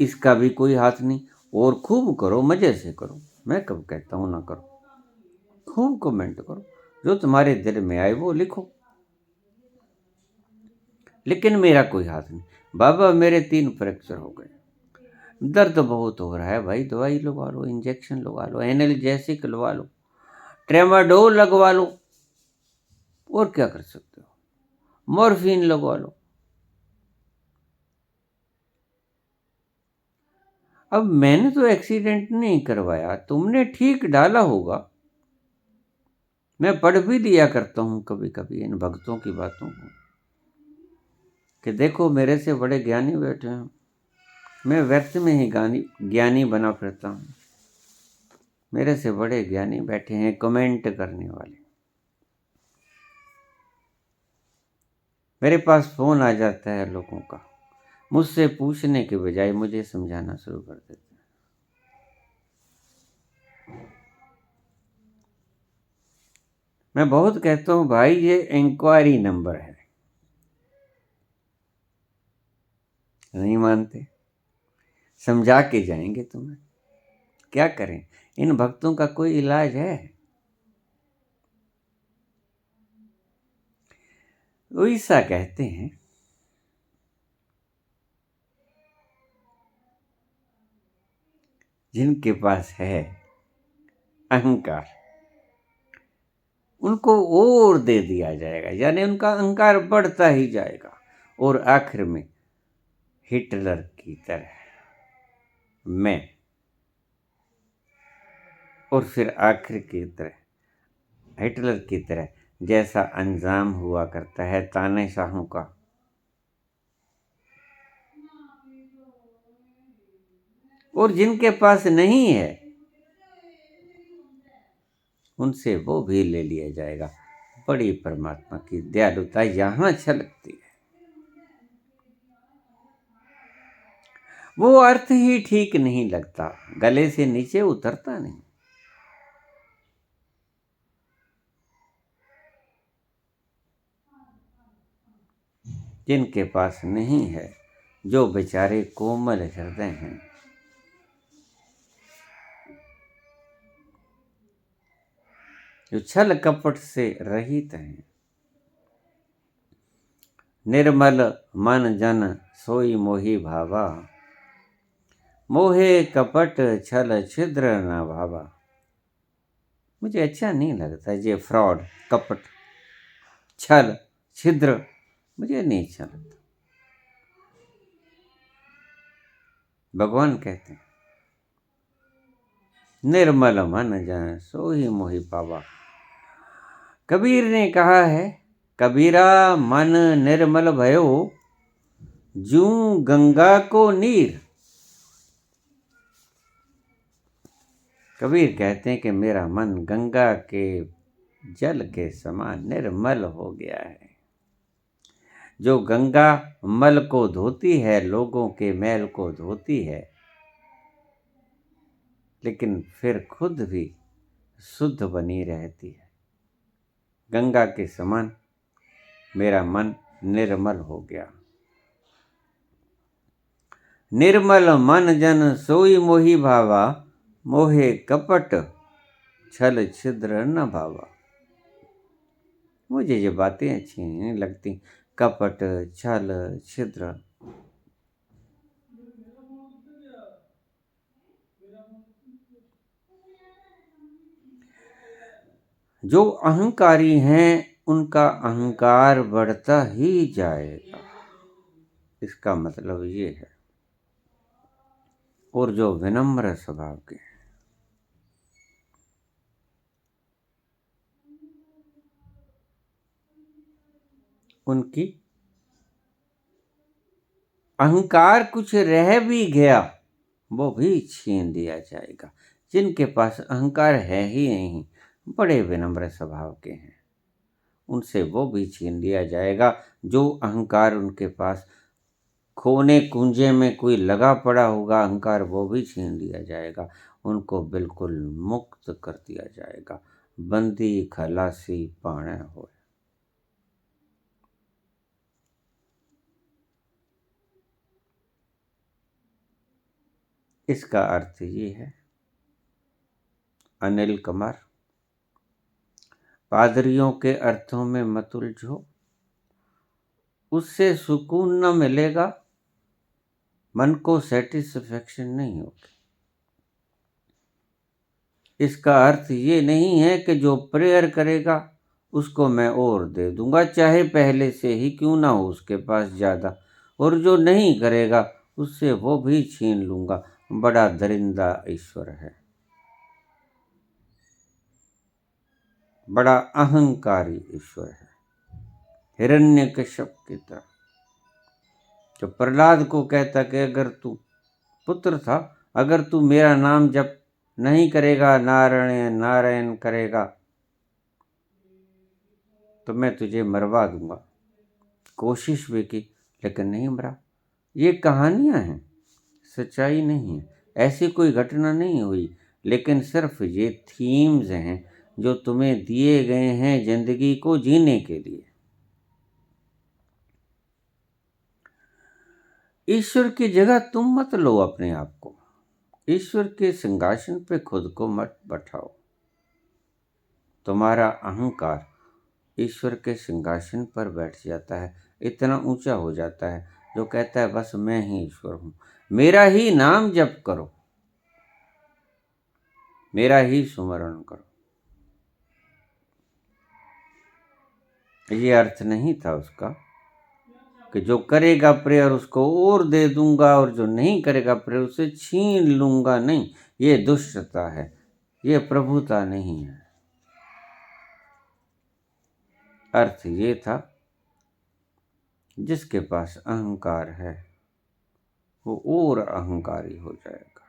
इसका भी कोई हाथ नहीं। और खूब करो, मजे से करो, मैं कब कहता हूं ना करो। खूब कमेंट करो, जो तुम्हारे दिल में आए वो लिखो, लेकिन मेरा कोई हाथ नहीं। बाबा मेरे 3 फ्रैक्चर हो गए, दर्द बहुत हो रहा है भाई, दवाई लगवा लो, इंजेक्शन लगवा लो, एनाल्जेसिक लगवा लो, ट्रेमाडोल लगवा लो, और क्या कर सकते हो, मॉर्फिन लगवा लो। अब मैंने तो एक्सीडेंट नहीं करवाया, तुमने ठीक डाला होगा। मैं पढ़ भी दिया करता हूँ कभी कभी इन भक्तों की बातों को कि देखो मेरे से बड़े ज्ञानी बैठे हैं, मैं व्यर्थ में ही ज्ञानी बना फिरता हूँ। मेरे से बड़े ज्ञानी बैठे हैं कमेंट करने वाले। मेरे पास फोन आ जाता है लोगों का, मुझसे पूछने के बजाय मुझे समझाना शुरू कर देते हैं। मैं बहुत कहता हूँ भाई ये इंक्वायरी नंबर है, नहीं मानते, समझा के जाएंगे तुम्हें। क्या करें, इन भक्तों का कोई इलाज है? ऐसा कहते हैं जिनके पास है अहंकार, उनको और दे दिया जाएगा, यानी उनका अहंकार बढ़ता ही जाएगा और आखिर में हिटलर की तरह मैं, और फिर आखिर की तरह हिटलर की तरह जैसा अंजाम हुआ करता है तानाशाहों का, और जिनके पास नहीं है उनसे वो भी ले लिया जाएगा। बड़ी परमात्मा की दयालुता यहाँ छलकती है। वो अर्थ ही ठीक नहीं लगता, गले से नीचे उतरता नहीं। जिनके पास नहीं है, जो बेचारे कोमल हृदय हैं, जो छल कपट से रहित हैं, निर्मल मन जन सोई मोहि भावा, मोहे कपट छल छिद्र न भावा। मुझे अच्छा नहीं लगता ये फ्रॉड, कपट, छल, छिद्र, मुझे नहीं अच्छा लगता। भगवान कहते हैं निर्मल मन जन सोई मोहि पावा। कबीर ने कहा है, कबीरा मन निर्मल भयो जूं गंगा को नीर। कबीर कहते हैं कि मेरा मन गंगा के जल के समान निर्मल हो गया है। जो गंगा मल को धोती है, लोगों के मैल को धोती है, लेकिन फिर खुद भी शुद्ध बनी रहती है, गंगा के समान मेरा मन निर्मल हो गया। निर्मल मन जन सोई मोहि भावा, मोहे कपट छल छिद्र न भावा। मुझे ये बातें अच्छी नहीं लगती, कपट, छल, छिद्र। जो अहंकारी हैं उनका अहंकार बढ़ता ही जाएगा, इसका मतलब ये है। और जो विनम्र स्वभाव के हैं, उनकी अहंकार कुछ रह भी गया वो भी छीन लिया जाएगा। जिनके पास अहंकार है ही नहीं, बड़े विनम्र स्वभाव के हैं, उनसे वो भी छीन लिया जाएगा। जो अहंकार उनके पास खोने कुंजे में कोई लगा पड़ा होगा अहंकार, वो भी छीन लिया जाएगा। उनको बिल्कुल मुक्त कर दिया जाएगा। बंदी खलासी पाणे होए। इसका अर्थ ये है, अनिल कुमार, पादरियों के अर्थों में मत उलझो, उससे सुकून न मिलेगा, मन को सेटिस्फेक्शन नहीं होगी। इसका अर्थ ये नहीं है कि जो प्रेयर करेगा उसको मैं और दे दूंगा, चाहे पहले से ही क्यों ना हो उसके पास ज़्यादा, और जो नहीं करेगा उससे वो भी छीन लूंगा। बड़ा दरिंदा ईश्वर है, बड़ा अहंकारी ईश्वर है, हिरण्यकश्यप की तरह। जो प्रहलाद को कहता कि अगर तू पुत्र था, अगर तू मेरा नाम जप नहीं करेगा, नारायण नारायण करेगा, तो मैं तुझे मरवा दूंगा। कोशिश भी की लेकिन नहीं मरा। ये कहानियां हैं, सच्चाई नहीं है, ऐसी कोई घटना नहीं हुई, लेकिन सिर्फ ये थीम्स हैं जो तुम्हें दिए गए हैं जिंदगी को जीने के लिए। ईश्वर की जगह तुम मत लो अपने आप को, ईश्वर के सिंहासन पे खुद को मत बैठाओ। तुम्हारा अहंकार ईश्वर के सिंहासन पर बैठ जाता है, इतना ऊंचा हो जाता है जो कहता है बस मैं ही ईश्वर हूँ, मेरा ही नाम जप करो। मेरा ही सुमरण करो। ये अर्थ नहीं था उसका कि जो करेगा प्रेयर उसको और दे दूंगा और जो नहीं करेगा प्रेयर उसे छीन लूंगा। नहीं, ये दुष्टता है, ये प्रभुता नहीं है। अर्थ ये था जिसके पास अहंकार है वो और अहंकारी हो जाएगा,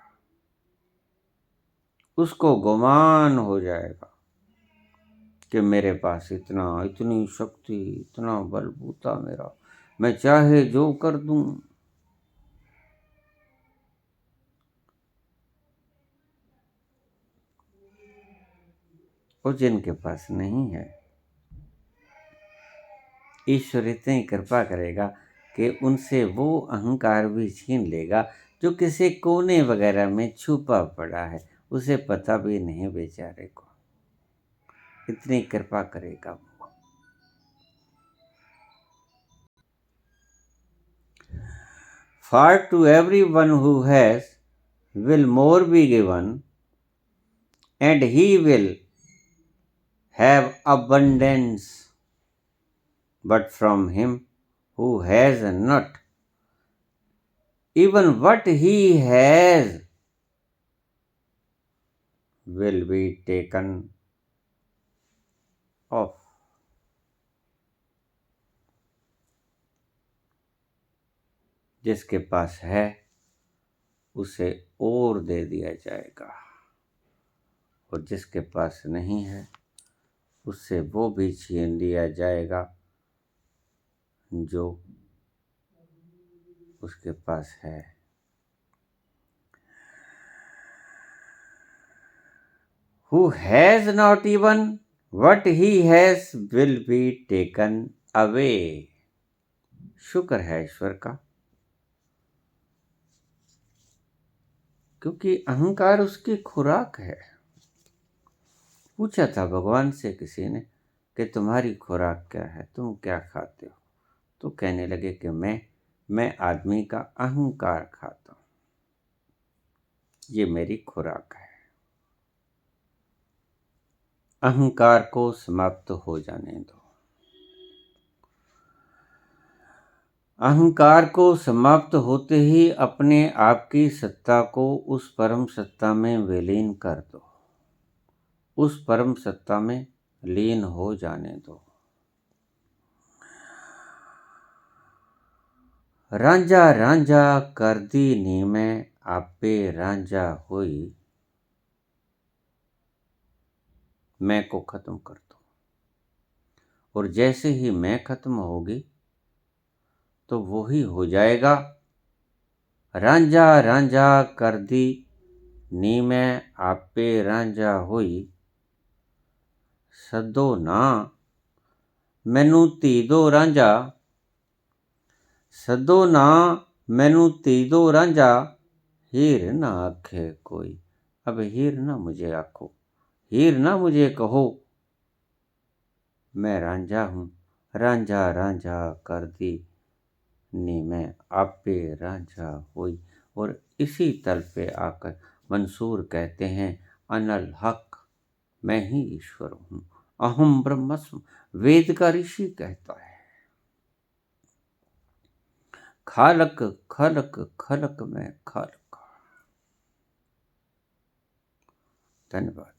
उसको गुमान हो जाएगा कि मेरे पास इतनी शक्ति, इतना बलबूता मेरा, मैं चाहे जो कर दूं। और जिनके पास नहीं है, ईश्वर इतनी कृपा करेगा कि उनसे वो अहंकार भी छीन लेगा जो किसी कोने वगैरह में छुपा पड़ा है, उसे पता भी नहीं बेचारे को। इतनी कृपा करेगा वो। For to everyone who has will more be given, and he will have abundance. But from him who has not, even what he has will be taken off. जिसके पास है उसे और दे दिया जाएगा, और जिसके पास नहीं है उससे वो भी छीन लिया जाएगा जो उसके पास है। Who has not, even what he has will be taken away. शुक्र है ईश्वर का, क्योंकि अहंकार उसकी खुराक है। पूछा था भगवान से किसी ने कि तुम्हारी खुराक क्या है, तुम क्या खाते हो? तो कहने लगे कि मैं आदमी का अहंकार खाता हूं, ये मेरी खुराक है। अहंकार को समाप्त हो जाने दो। अहंकार को समाप्त होते ही अपने आप की सत्ता को उस परम सत्ता में विलीन कर दो, उस परम सत्ता में लीन हो जाने दो। रांझा रांझा कर दी नी में आपे रांझा हुई, मैं को खत्म कर दो। और जैसे ही मैं खत्म होगी तो वो ही हो जाएगा। रांझा रांझा कर दी नी में आपे रांझा हुई, सदो ना मैनू धी दो रांझा, सदो ना मैनू धी दो रांझा, हीर ना आखे कोई। अब हीर ना मुझे आखो, हीर ना मुझे कहो, मैं रांझा हूँ। रांझा रांझा कर दी नी मैं आपे रांझा हुई। और इसी तल पे आकर मंसूर कहते हैं, अनल हक, मैं ही ईश्वर हूँ। अहम ब्रह्मस्म, वेद का ऋषि कहता है। खालक खलक खलक में खालक। धन्यवाद।